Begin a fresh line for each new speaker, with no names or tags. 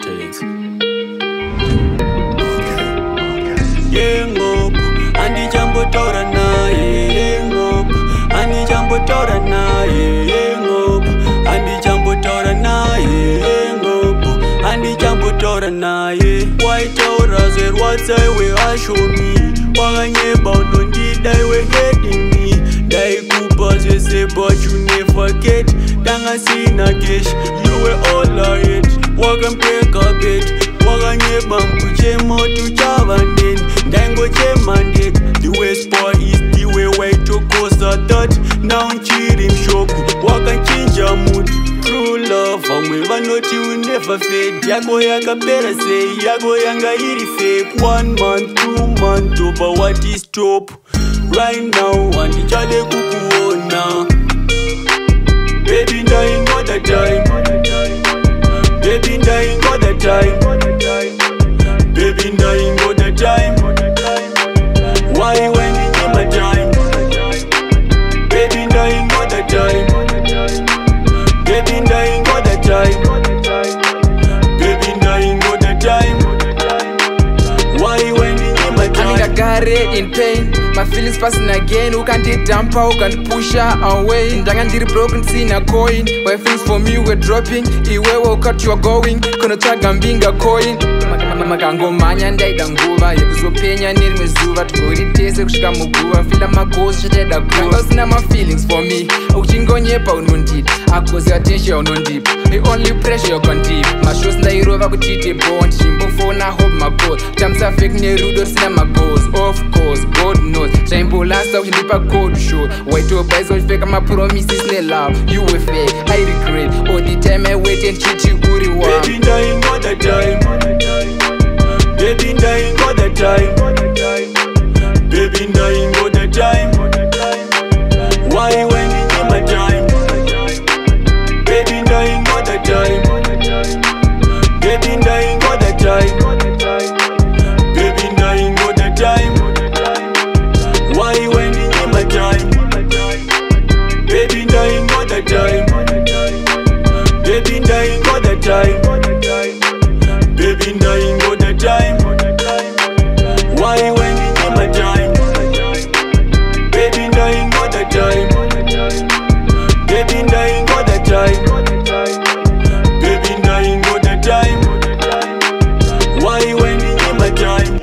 Tyrants.
Yengo, andi jambo tora na yengo, andi jambo tora na yengo, andi jambo tora na yengo, andi jambo tora na ye. White tora said what I will show me. Wanganyeba unondida we hating me. Dai kupa say but you never get. Danga sina cash, you were all I hate. Wagan pick up it. Wanganyeba mkuche motu chavandeni. Ndaingoda mandate. The west boy is the way to cause a thought. Now cheating shoku. Wagan chinja mood. True love, amwe vanoti will never fade. Yago yanga better say, yago yanga iri fake. 1 month, 2 months, over what is top. Right now, andi chale kukuona. Baby, Ndaingoda time. Baby, Ndaingoda time. Baby, Ndaingoda time. Why when in my time? Baby, Ndaingoda time. Baby, Ndaingoda time. Baby, Ndaingoda time. Why when in my time?
I got it in pain. My feelings passing again. Who can't it dump out, who can't push her away. Ndangandiri broken, seen a coin. Where feelings for me were dropping. Iwe woke out, you are going. Kono chaga mbinga coin. Magango manya ndaida nguva yekuzopenya neri mwezuva tugoritese kusvika muguva fila magozi chataida kuva usina my feelings for me uchingonyepa unondida akozi attention unondipa the only pressure you can deep mashows ndairova kutite bond chimbofona hope magos tamsa fake nerudo risina magos of course God knows zvaimbolasa uchindipa code show waitobaiza uchipfeka mapromises nelove you were fake I regret all the time I wait and treat you uri wa
Baby, Ndaingoda time. Baby, Ndaingoda time. Baby, Ndaingoda time. Why when in my time? Baby, Ndaingoda time. Baby, Ndaingoda time. Baby, Ndaingoda time. Why when in my time? Baby, Ndaingoda time. Baby, Ndaingoda time. Baby, Ndaingoda time. Why when in my time? Baby, Ndaingoda time. Baby, Ndaingoda time. Baby, Ndaingoda time. Why when in my time?